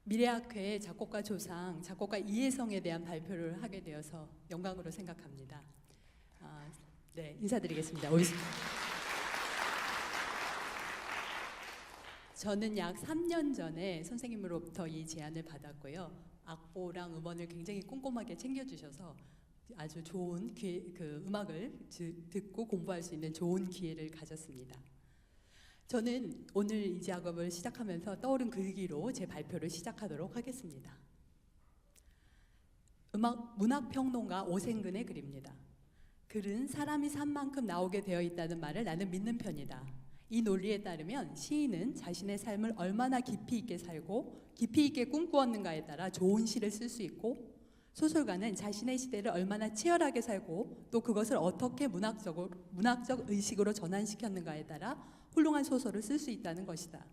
미래학회의 작곡가 조상, 작곡가 이혜성에 대한 발표를 하게 되어서 영광으로 생각합니다. 네, 인사드리겠습니다. 저는 약 3년 전에 선생님으로부터 이 제안을 받았고요. 악보랑 음원을 굉장히 꼼꼼하게 챙겨주셔서 아주 좋은 음악을 듣고 공부할 수 있는 좋은 기회를 가졌습니다. 저는 오늘 이 작업을 시작하면서 떠오른 글귀로 제 발표를 시작하도록 하겠습니다. 문학평론가 오생근의 글입니다. 글은 사람이 산 만큼 나오게 되어 있다는 말을 나는 믿는 편이다. 이 논리에 따르면 시인은 자신의 삶을 얼마나 깊이 있게 살고 깊이 있게 꿈꾸었는가에 따라 좋은 시를 쓸 수 있고, 소설가는 자신의 시대를 얼마나 치열하게 살고 또 그것을 어떻게 문학적 의식으로 전환시켰는가에 따라 훌륭한 소설을 쓸 수 있다는 것이다.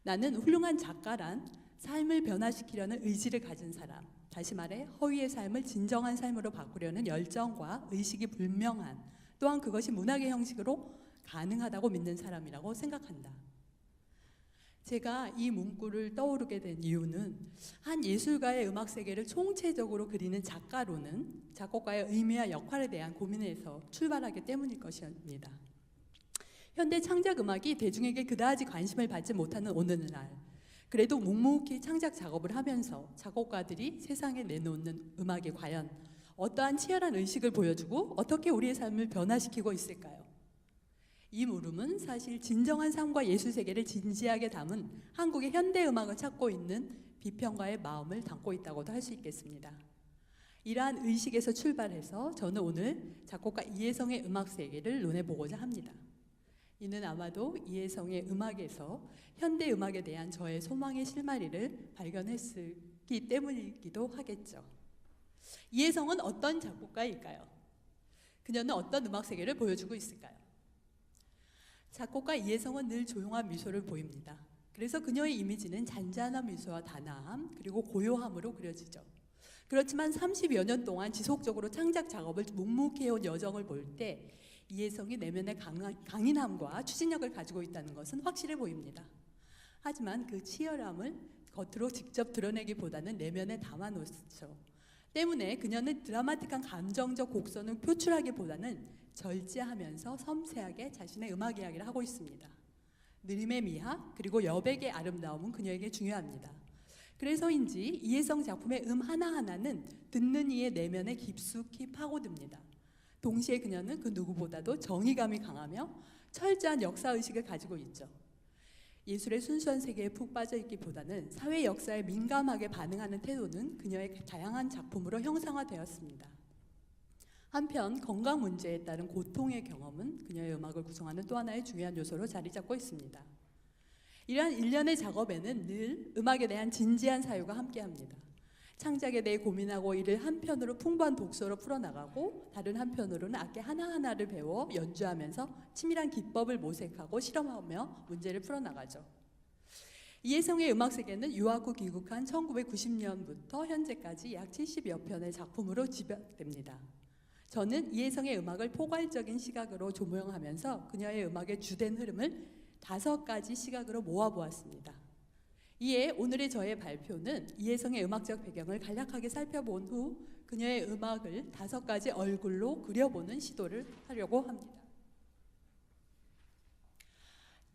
나는 훌륭한 작가란 삶을 변화시키려는 의지를 가진 사람, 다시 말해 허위의 삶을 진정한 삶으로 바꾸려는 열정과 의식이 분명한, 또한 그것이 문학의 형식으로 가능하다고 믿는 사람이라고 생각한다. 제가 이 문구를 떠오르게 된 이유는 한 예술가의 음악 세계를 총체적으로 그리는 작가로는 작곡가의 의미와 역할에 대한 고민에서 출발하기 때문일 것입니다. 현대 창작 음악이 대중에게 그다지 관심을 받지 못하는 오늘날, 그래도 묵묵히 창작 작업을 하면서 작곡가들이 세상에 내놓는 음악이 과연 어떠한 치열한 의식을 보여주고 어떻게 우리의 삶을 변화시키고 있을까요? 이 물음은 사실 진정한 삶과 예술 세계를 진지하게 담은 한국의 현대 음악을 찾고 있는 비평가의 마음을 담고 있다고도 할 수 있겠습니다. 이러한 의식에서 출발해서 저는 오늘 작곡가 이혜성의 음악 세계를 논해보고자 합니다. 이는 아마도 이혜성의 음악에서 현대 음악에 대한 저의 소망의 실마리를 발견했기 때문이기도 하겠죠. 이혜성은 어떤 작곡가일까요? 그녀는 어떤 음악 세계를 보여주고 있을까요? 작곡가 이혜성은 늘 조용한 미소를 보입니다. 그래서 그녀의 이미지는 잔잔한 미소와 단아함, 그리고 고요함으로 그려지죠. 그렇지만 30여 년 동안 지속적으로 창작 작업을 묵묵히 해온 여정을 볼 때 이혜성이 내면의 강인함과 추진력을 가지고 있다는 것은 확실해 보입니다. 하지만 그 치열함을 겉으로 직접 드러내기보다는 내면에 담아놓죠. 때문에 그녀는 드라마틱한 감정적 곡선을 표출하기보다는 절제하면서 섬세하게 자신의 음악 이야기를 하고 있습니다. 느림의 미학 그리고 여백의 아름다움은 그녀에게 중요합니다. 그래서인지 이혜성 작품의 하나하나는 듣는 이의 내면에 깊숙이 파고듭니다. 동시에 그녀는 그 누구보다도 정의감이 강하며 철저한 역사의식을 가지고 있죠. 예술의 순수한 세계에 푹 빠져있기보다는 사회 역사에 민감하게 반응하는 태도는 그녀의 다양한 작품으로 형상화되었습니다. 한편 건강 문제에 따른 고통의 경험은 그녀의 음악을 구성하는 또 하나의 중요한 요소로 자리 잡고 있습니다. 이러한 일련의 작업에는 늘 음악에 대한 진지한 사유가 함께합니다. 창작에 대해 고민하고 이를 한편으로 풍부한 독서로 풀어나가고, 다른 한편으로는 악기 하나하나를 배워 연주하면서 치밀한 기법을 모색하고 실험하며 문제를 풀어나가죠. 이혜성의 음악 세계는 유학 후 귀국한 1990년부터 현재까지 약 70여 편의 작품으로 집약됩니다. 저는 이혜성의 음악을 포괄적인 시각으로 조명하면서 그녀의 음악의 주된 흐름을 5가지 시각으로 모아보았습니다. 이에 오늘의 저의 발표는 이혜성의 음악적 배경을 간략하게 살펴본 후 그녀의 음악을 5가지 얼굴로 그려보는 시도를 하려고 합니다.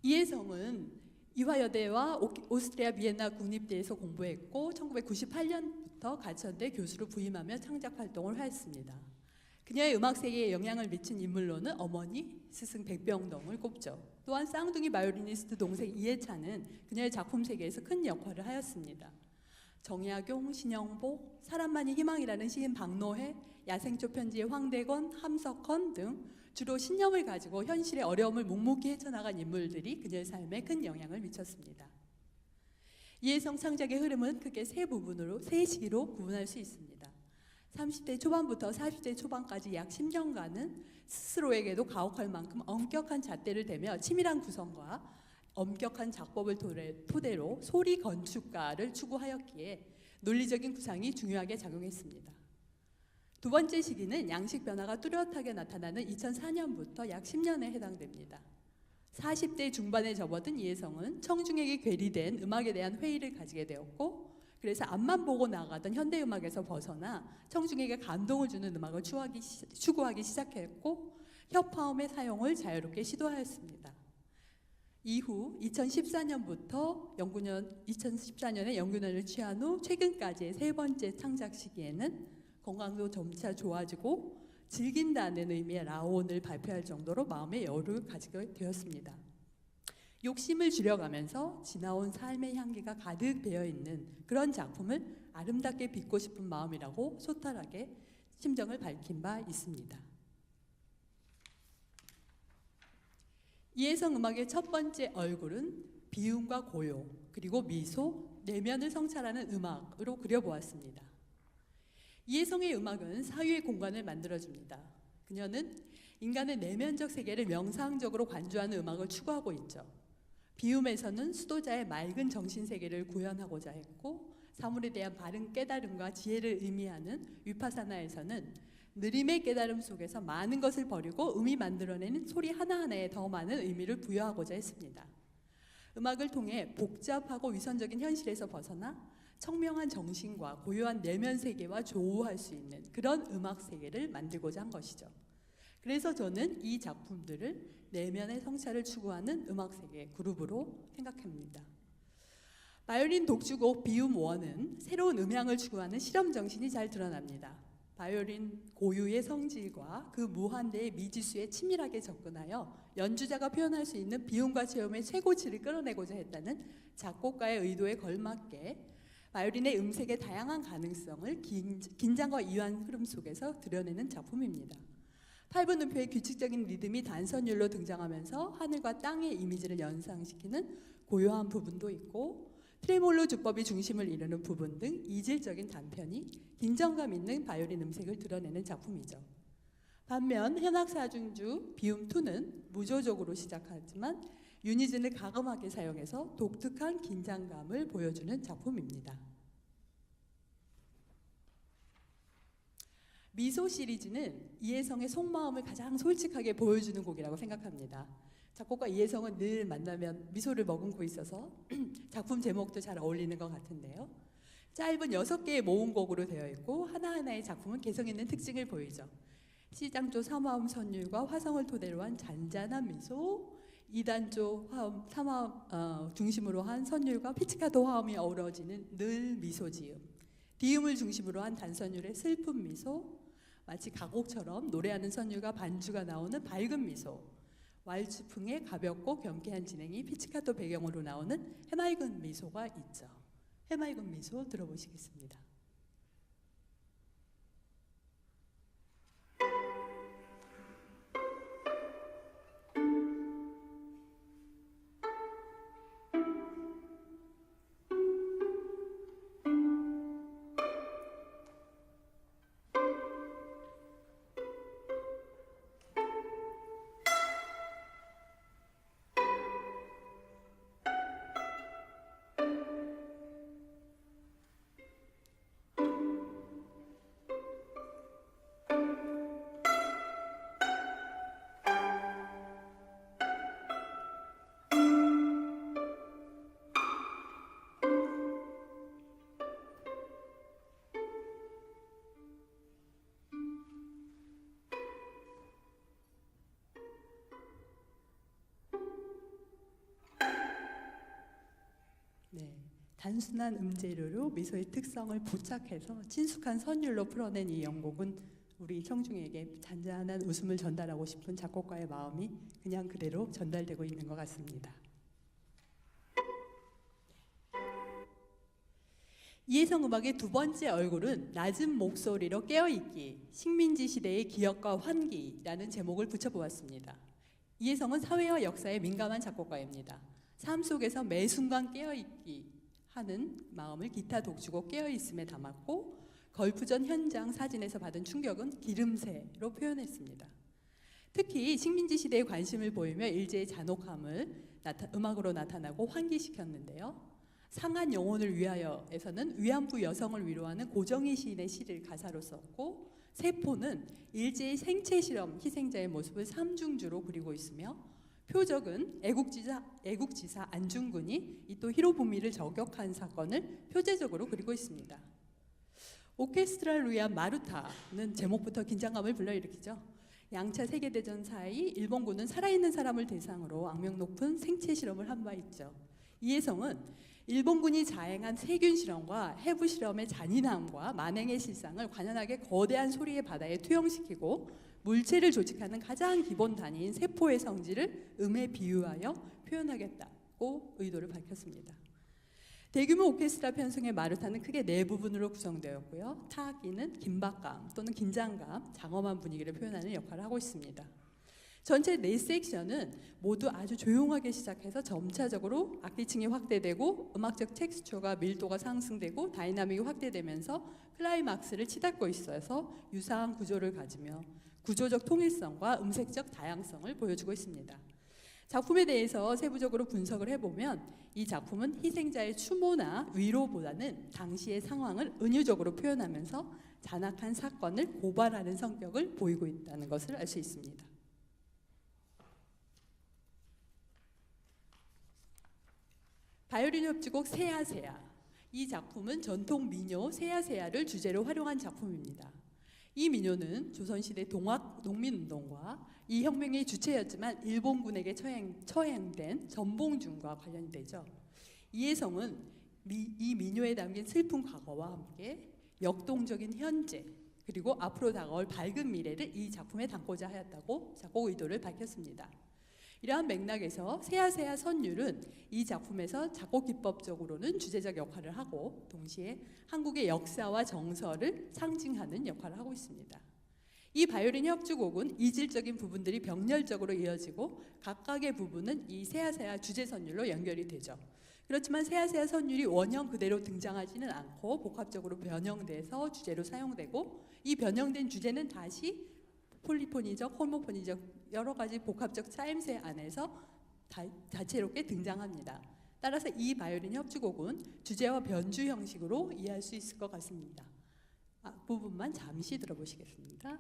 이혜성은 이화여대와 오스트리아 비엔나 국립대에서 공부했고 1998년부터 가천대 교수로 부임하며 창작 활동을 하였습니다. 그녀의 음악 세계에 영향을 미친 인물로는 어머니 스승 백병동을 꼽죠. 또한 쌍둥이 바이올리니스트 동생 이해찬은 그녀의 작품 세계에서 큰 역할을 하였습니다. 정약용, 신영복, 사람만이 희망이라는 시인 박노해, 야생초 편지의 황대건, 함석헌 등 주로 신념을 가지고 현실의 어려움을 묵묵히 헤쳐나간 인물들이 그녀의 삶에 큰 영향을 미쳤습니다. 이혜성 창작의 흐름은 크게 세 시기로 구분할 수 있습니다. 30대 초반부터 40대 초반까지 약 10년간은 스스로에게도 가혹할 만큼 엄격한 잣대를 대며 치밀한 구성과 엄격한 작법을 토대로 소리 건축가를 추구하였기에 논리적인 구상이 중요하게 작용했습니다. 두 번째 시기는 양식 변화가 뚜렷하게 나타나는 2004년부터 약 10년에 해당됩니다. 40대 중반에 접어든 이혜성은 청중에게 괴리된 음악에 대한 회의를 가지게 되었고, 그래서 앞만 보고 나가던 현대음악에서 벗어나 청중에게 감동을 주는 음악을 추구하기 시작했고, 협화음의 사용을 자유롭게 시도하였습니다. 이후 2014년에 연구년을 취한 후 최근까지의 세 번째 창작 시기에는 건강도 점차 좋아지고 즐긴다는 의미의 라온을 발표할 정도로 마음의 여유를 가지게 되었습니다. 욕심을 줄여가면서 지나온 삶의 향기가 가득 배어있는 그런 작품을 아름답게 빚고 싶은 마음이라고 소탈하게 심정을 밝힌 바 있습니다. 이혜성 음악의 첫 번째 얼굴은 비움과 고요, 그리고 미소, 내면을 성찰하는 음악으로 그려보았습니다. 이혜성의 음악은 사유의 공간을 만들어줍니다. 그녀는 인간의 내면적 세계를 명상적으로 관조하는 음악을 추구하고 있죠. 비움에서는 수도자의 맑은 정신세계를 구현하고자 했고, 사물에 대한 바른 깨달음과 지혜를 의미하는 위파사나에서는 느림의 깨달음 속에서 많은 것을 버리고 음이 만들어내는 소리 하나하나에 더 많은 의미를 부여하고자 했습니다. 음악을 통해 복잡하고 위선적인 현실에서 벗어나 청명한 정신과 고요한 내면 세계와 조우할 수 있는 그런 음악 세계를 만들고자 한 것이죠. 그래서 저는 이 작품들을 내면의 성찰을 추구하는 음악 세계 그룹으로 생각합니다. 바이올린 독주곡 비움 1은 새로운 음향을 추구하는 실험 정신이 잘 드러납니다. 바이올린 고유의 성질과 그 무한대의 미지수에 치밀하게 접근하여 연주자가 표현할 수 있는 비움과 체험의 최고치를 끌어내고자 했다는 작곡가의 의도에 걸맞게 바이올린의 음색의 다양한 가능성을 긴장과 이완 흐름 속에서 드러내는 작품입니다. 8분 음표의 규칙적인 리듬이 단선율로 등장하면서 하늘과 땅의 이미지를 연상시키는 고요한 부분도 있고, 트레몰로 주법이 중심을 이루는 부분 등 이질적인 단편이 긴장감 있는 바이올린 음색을 드러내는 작품이죠. 반면 현악사중주 비움2는 무조적으로 시작하지만 유니즌을 가감하게 사용해서 독특한 긴장감을 보여주는 작품입니다. 미소 시리즈는 이혜성의 속마음을 가장 솔직하게 보여주는 곡이라고 생각합니다. 작곡가 이혜성은 늘 만나면 미소를 머금고 있어서 작품 제목도 잘 어울리는 것 같은데요. 짧은 6개의 모음곡으로 되어 있고 하나하나의 작품은 개성 있는 특징을 보이죠. C장조 3화음 선율과 화성을 토대로 한 잔잔한 미소, 2단조 화음 3화음 중심으로 한 선율과 피치카도 화음이 어우러지는 늘 미소지음, D음을 중심으로 한 단선율의 슬픈 미소, 마치 가곡처럼 노래하는 선율과 반주가 나오는 밝은 미소, 왈츠풍의 가볍고 경쾌한 진행이 피치카토 배경으로 나오는 해맑은 미소가 있죠. 해맑은 미소 들어보시겠습니다. 네, 단순한 음재료로 미소의 특성을 포착해서 친숙한 선율로 풀어낸 이 연곡은 우리 청중에게 잔잔한 웃음을 전달하고 싶은 작곡가의 마음이 그냥 그대로 전달되고 있는 것 같습니다. 이혜성 음악의 두 번째 얼굴은 낮은 목소리로 깨어있기, 식민지 시대의 기억과 환기라는 제목을 붙여보았습니다. 이혜성은 사회와 역사에 민감한 작곡가입니다. 삶 속에서 매 순간 깨어있기 하는 마음을 기타 독주곡 깨어있음에 담았고, 걸프전 현장 사진에서 받은 충격은 기름새로 표현했습니다. 특히 식민지 시대에 관심을 보이며 일제의 잔혹함을 음악으로 나타나고 환기시켰는데요. 상한 영혼을 위하여에서는 위안부 여성을 위로하는 고정희 시인의 시를 가사로 썼고, 세포는 일제의 생체 실험 희생자의 모습을 삼중주로 그리고 있으며 표적은 애국지사 안중근이 이토 히로부미를 저격한 사건을 표제적으로 그리고 있습니다. 오케스트라를 위한 마루타는 제목부터 긴장감을 불러일으키죠. 양차 세계대전 사이 일본군은 살아있는 사람을 대상으로 악명 높은 생체 실험을 한 바 있죠. 이혜성은 일본군이 자행한 세균 실험과 해부 실험의 잔인함과 만행의 실상을 관연하게 거대한 소리의 바다에 투영시키고 물체를 조직하는 가장 기본 단위인 세포의 성질을 음에 비유하여 표현하겠다고 의도를 밝혔습니다. 대규모 오케스트라 편성의 마루타는 크게 네 부분으로 구성되었고요. 타악기는 긴박감 또는 긴장감, 장엄한 분위기를 표현하는 역할을 하고 있습니다. 전체 네 섹션은 모두 아주 조용하게 시작해서 점차적으로 악기층이 확대되고 음악적 텍스처가 밀도가 상승되고 다이나믹이 확대되면서 클라이막스를 치닫고 있어서 유사한 구조를 가지며 구조적 통일성과 음색적 다양성을 보여주고 있습니다. 작품에 대해서 세부적으로 분석을 해보면 이 작품은 희생자의 추모나 위로보다는 당시의 상황을 은유적으로 표현하면서 잔악한 사건을 고발하는 성격을 보이고 있다는 것을 알 수 있습니다. 바이올린 협주곡 세야세야. 이 작품은 전통 민요 세야세야를 주제로 활용한 작품입니다. 이 민요는 조선시대 농민운동과 이 혁명의 주체였지만 일본군에게 처형된 전봉준과 관련이 되죠. 이혜성은 이 민요에 담긴 슬픈 과거와 함께 역동적인 현재 그리고 앞으로 다가올 밝은 미래를 이 작품에 담고자 하였다고 작곡 의도를 밝혔습니다. 이러한 맥락에서 세야세야 선율은 이 작품에서 작곡 기법적으로는 주제적 역할을 하고 동시에 한국의 역사와 정서를 상징하는 역할을 하고 있습니다. 이 바이올린 협주곡은 이질적인 부분들이 병렬적으로 이어지고 각각의 부분은 이 세야세야 주제 선율로 연결이 되죠. 그렇지만 세야세야 선율이 원형 그대로 등장하지는 않고 복합적으로 변형돼서 주제로 사용되고 이 변형된 주제는 다시 폴리포니적, 호모포니적 여러 가지 복합적 짜임새 안에서 다채롭게 등장합니다. 따라서 이 바이올린 협주곡은 주제와 변주 형식으로 이해할 수 있을 것 같습니다. 앞부분만 잠시 들어보시겠습니다.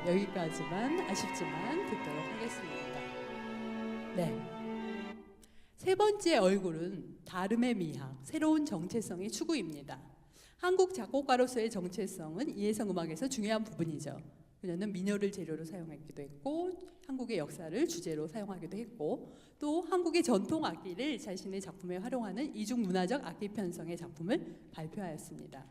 여기까지만 아쉽지만 듣도록 하겠습니다. 네. 세 번째 얼굴은 다름의 미학, 새로운 정체성의 추구입니다. 한국 작곡가로서의 정체성은 이혜성 음악에서 중요한 부분이죠. 그녀는 민요를 재료로 사용했기도 했고 한국의 역사를 주제로 사용하기도 했고 또 한국의 전통 악기를 자신의 작품에 활용하는 이중 문화적 악기 편성의 작품을 발표하였습니다.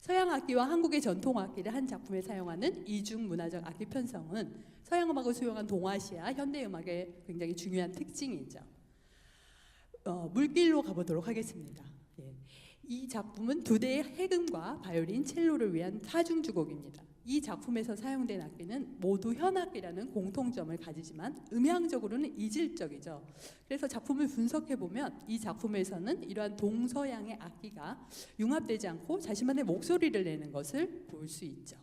서양 악기와 한국의 전통 악기를 한 작품에 사용하는 이중 문화적 악기 편성은 서양 음악을 수용한 동아시아 현대 음악의 굉장히 중요한 특징이죠. 물길로 가보도록 하겠습니다. 이 작품은 두 대의 해금과 바이올린, 첼로를 위한 사중주곡입니다. 이 작품에서 사용된 악기는 모두 현악기라는 공통점을 가지지만 음향적으로는 이질적이죠. 그래서 작품을 분석해보면 이 작품에서는 이러한 동서양의 악기가 융합되지 않고 자신만의 목소리를 내는 것을 볼 수 있죠.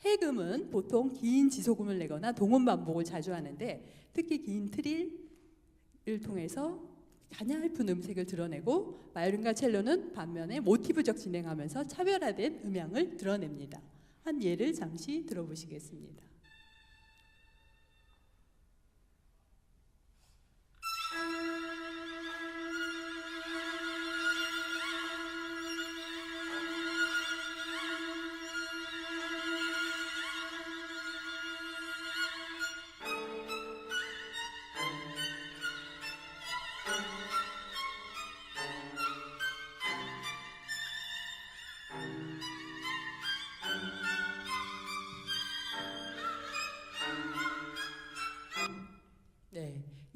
해금은 보통 긴 지소금을 내거나 동음 반복을 자주 하는데 특히 긴 트릴을 통해서 가냘픈 음색을 드러내고 바이올린과 첼로는 반면에 모티브적 진행하면서 차별화된 음향을 드러냅니다. 한 예를 잠시 들어보시겠습니다.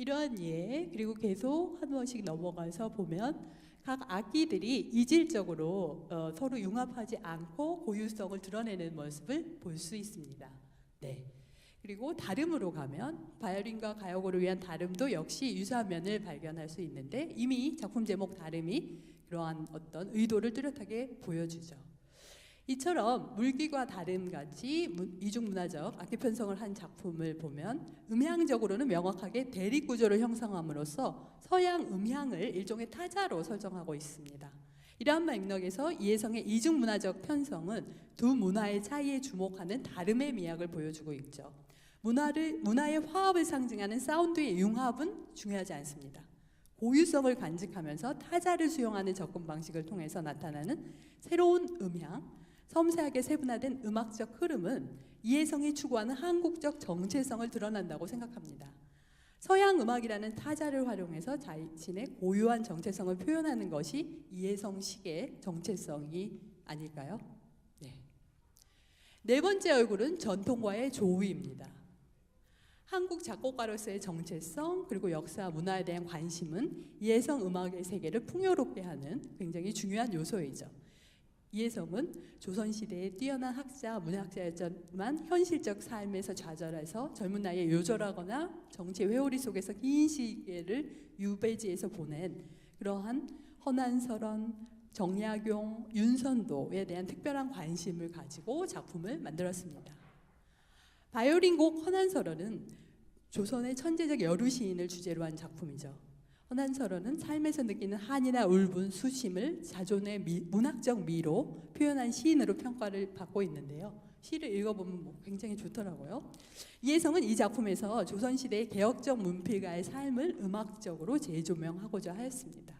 이러한 예, 그리고 계속 한 번씩 넘어가서 보면 각 악기들이 이질적으로 서로 융합하지 않고 고유성을 드러내는 모습을 볼 수 있습니다. 네. 그리고 다름으로 가면 바이올린과 가요고를 위한 다름도 역시 유사한 면을 발견할 수 있는데 이미 작품 제목 다름이 그러한 어떤 의도를 뚜렷하게 보여주죠. 이처럼 물기와 다름같이 이중문화적 악기 편성을 한 작품을 보면 음향적으로는 명확하게 대립구조를 형성함으로써 서양 음향을 일종의 타자로 설정하고 있습니다. 이러한 맥락에서 이해성의 이중문화적 편성은 두 문화의 차이에 주목하는 다름의 미학을 보여주고 있죠. 문화의 화합을 상징하는 사운드의 융합은 중요하지 않습니다. 고유성을 간직하면서 타자를 수용하는 접근 방식을 통해서 나타나는 새로운 음향, 섬세하게 세분화된 음악적 흐름은 이해성이 추구하는 한국적 정체성을 드러난다고 생각합니다. 서양 음악이라는 타자를 활용해서 자신의 고유한 정체성을 표현하는 것이 이해성식의 정체성이 아닐까요? 네. 네 번째 얼굴은 전통과의 조우입니다. 한국 작곡가로서의 정체성 그리고 역사 문화에 대한 관심은 이해성 음악의 세계를 풍요롭게 하는 굉장히 중요한 요소이죠. 이해성은 조선시대의 뛰어난 학자, 문학자였지만 현실적 삶에서 좌절해서 젊은 나이에 요절하거나 정치 회오리 속에서 긴 시기를 유배지에서 보낸 그러한 허난설원, 정약용, 윤선도에 대한 특별한 관심을 가지고 작품을 만들었습니다. 바이올린 곡 허난설원은 조선의 천재적 여류 시인을 주제로 한 작품이죠. 허난설원은 삶에서 느끼는 한이나 울분, 수심을 자존의 문학적 미로 표현한 시인으로 평가를 받고 있는데요. 시를 읽어보면 굉장히 좋더라고요. 이해성은 이 작품에서 조선시대의 개혁적 문필가의 삶을 음악적으로 재조명하고자 하였습니다.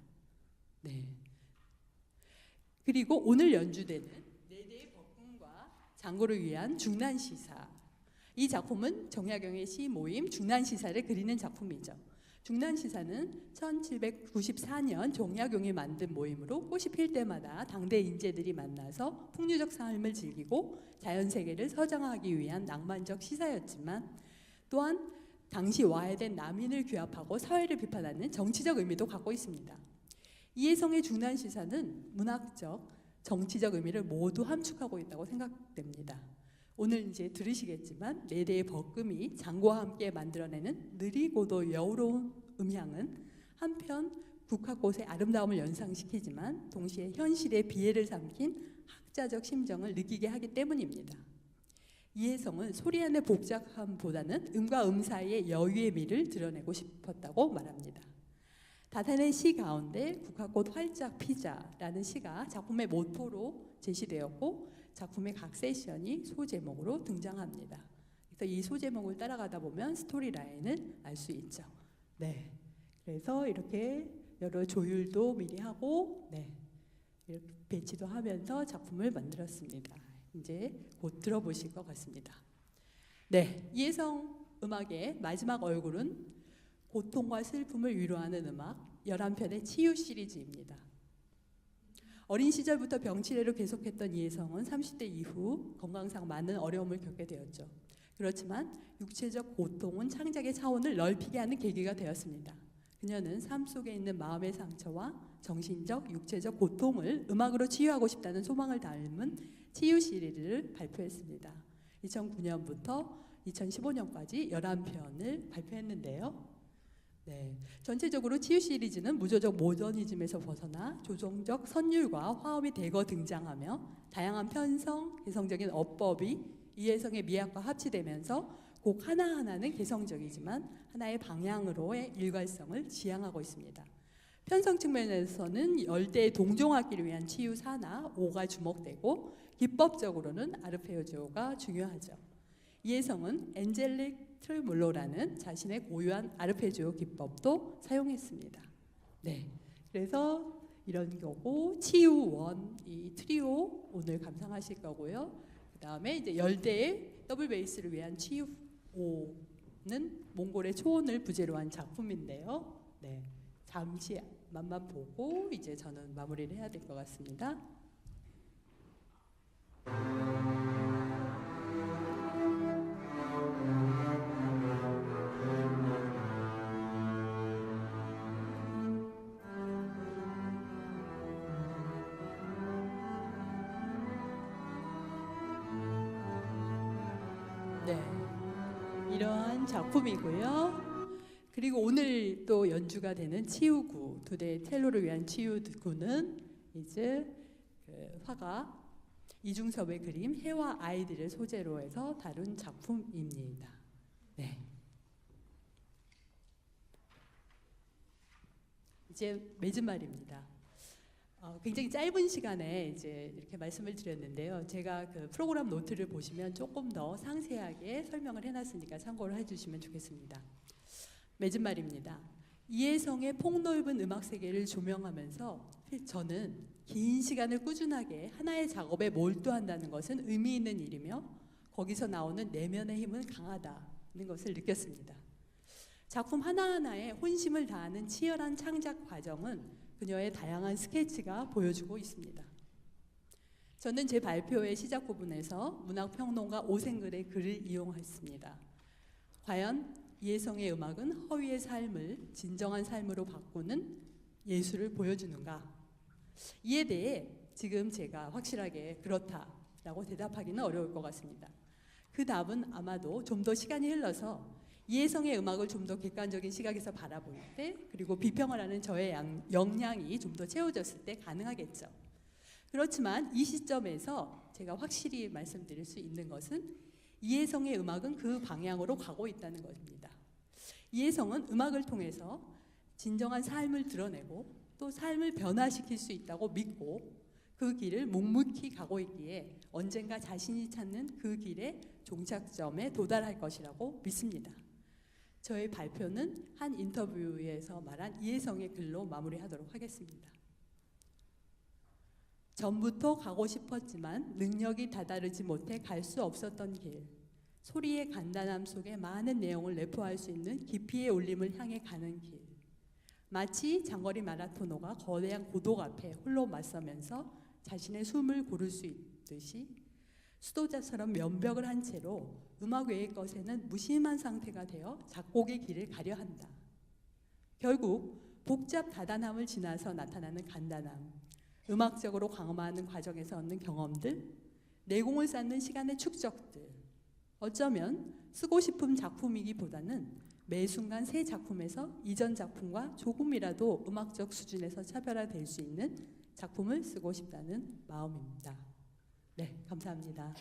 네. 그리고 오늘 연주되는 네 대의 법궁과 장고를 위한 중난시사. 이 작품은 정약용의 시 모임 중난시사를 그리는 작품이죠. 중난시사는 1794년 정약용이 만든 모임으로 꽃이 필 때마다 당대 인재들이 만나서 풍류적 삶을 즐기고 자연세계를 서정하기 위한 낭만적 시사였지만 또한 당시 와해된 남인을 규합하고 사회를 비판하는 정치적 의미도 갖고 있습니다. 이해성의 중난시사는 문학적, 정치적 의미를 모두 함축하고 있다고 생각됩니다. 오늘 이제 들으시겠지만 네 대의 법금이 장고와 함께 만들어내는 느리고도 여우로운 음향은 한편 국화꽃의 아름다움을 연상시키지만 동시에 현실의 비애를 삼킨 학자적 심정을 느끼게 하기 때문입니다. 이해성은 소리 안의 복잡함보다는 음과 음 사이의 여유의 미를 드러내고 싶었다고 말합니다. 다산의 시 가운데 국화꽃 활짝 피자라는 시가 작품의 모토로 제시되었고 작품의 각 세션이 소제목으로 등장합니다. 그래서 이 소제목을 따라가다 보면 스토리라인을 알 수 있죠. 네, 그래서 이렇게 여러 조율도 미리 하고 네, 이렇게 배치도 하면서 작품을 만들었습니다. 이제 곧 들어보실 것 같습니다. 네, 이해성 음악의 마지막 얼굴은 고통과 슬픔을 위로하는 음악 11편의 치유 시리즈입니다. 어린 시절부터 병치레로 계속했던 이해성은 30대 이후 건강상 많은 어려움을 겪게 되었죠. 그렇지만 육체적 고통은 창작의 차원을 넓히게 하는 계기가 되었습니다. 그녀는 삶 속에 있는 마음의 상처와 정신적, 육체적 고통을 음악으로 치유하고 싶다는 소망을 담은 치유 시리즈를 발표했습니다. 2009년부터 2015년까지 11편을 발표했는데요. 네, 전체적으로 치유 시리즈는 무조적 모더니즘에서 벗어나 조정적 선율과 화음이 대거 등장하며 다양한 편성, 개성적인 어법이 이해성의 미학과 합치되면서 곡 하나하나는 개성적이지만 하나의 방향으로의 일관성을 지향하고 있습니다. 편성 측면에서는 열대의 동종악기를 위한 치유 4나 5가 주목되고 기법적으로는 아르페지오가 중요하죠. 이해성은 엔젤릭 트레몰로라는 자신의 고유한 아르페지오 기법도 사용했습니다. 네, 그래서 이런 거고 치유 원 이 트리오 오늘 감상하실 거고요. 그 다음에 이제 열대의 더블 베이스를 위한 치유 5는 몽골의 초원을 부제로 한 작품인데요. 네, 잠시 맛만 보고 이제 저는 마무리를 해야 될 것 같습니다. 네, 이러한 작품이고요. 그리고 오늘 또 연주가 되는 치유구, 두 대의 첼로를 위한 치유구는 이제 그 화가 이중섭의 그림 해와 아이들을 소재로 해서 다룬 작품입니다. 네. 이제 맺은 말입니다. 굉장히 짧은 시간에 이제 이렇게 말씀을 드렸는데요. 제가 그 프로그램 노트를 보시면 조금 더 상세하게 설명을 해놨으니까 참고를 해주시면 좋겠습니다. 맺은 말입니다. 이혜성의 폭넓은 음악 세계를 조명하면서 저는 긴 시간을 꾸준하게 하나의 작업에 몰두한다는 것은 의미 있는 일이며 거기서 나오는 내면의 힘은 강하다는 것을 느꼈습니다. 작품 하나하나에 혼심을 다하는 치열한 창작 과정은 그녀의 다양한 스케치가 보여주고 있습니다. 저는 제 발표의 시작 부분에서 문학평론가 오생글의 글을 이용했습니다. 과연 이혜성의 음악은 허위의 삶을 진정한 삶으로 바꾸는 예술을 보여주는가? 이에 대해 지금 제가 확실하게 그렇다라고 대답하기는 어려울 것 같습니다. 그 답은 아마도 좀 더 시간이 흘러서 이혜성의 음악을 좀 더 객관적인 시각에서 바라볼 때, 그리고 비평을 하는 저의 역량이 좀 더 채워졌을 때 가능하겠죠. 그렇지만 이 시점에서 제가 확실히 말씀드릴 수 있는 것은 이혜성의 음악은 그 방향으로 가고 있다는 것입니다. 이혜성은 음악을 통해서 진정한 삶을 드러내고 또 삶을 변화시킬 수 있다고 믿고 그 길을 묵묵히 가고 있기에 언젠가 자신이 찾는 그 길의 종착점에 도달할 것이라고 믿습니다. 저의 발표는 한 인터뷰에서 말한 이혜성의 글로 마무리하도록 하겠습니다. 전부터 가고 싶었지만 능력이 다다르지 못해 갈 수 없었던 길. 소리의 간단함 속에 많은 내용을 내포할 수 있는 깊이의 울림을 향해 가는 길. 마치 장거리 마라토너가 거대한 고독 앞에 홀로 맞서면서 자신의 숨을 고를 수 있듯이 수도자처럼 면벽을 한 채로 음악 외의 것에는 무심한 상태가 되어 작곡의 길을 가려 한다. 결국 복잡 다단함을 지나서 나타나는 간단함, 음악적으로 강화하는 과정에서 얻는 경험들, 내공을 쌓는 시간의 축적들, 어쩌면 쓰고 싶은 작품이기보다는 매 순간 새 작품에서 이전 작품과 조금이라도 음악적 수준에서 차별화될 수 있는 작품을 쓰고 싶다는 마음입니다. 네, 감사합니다.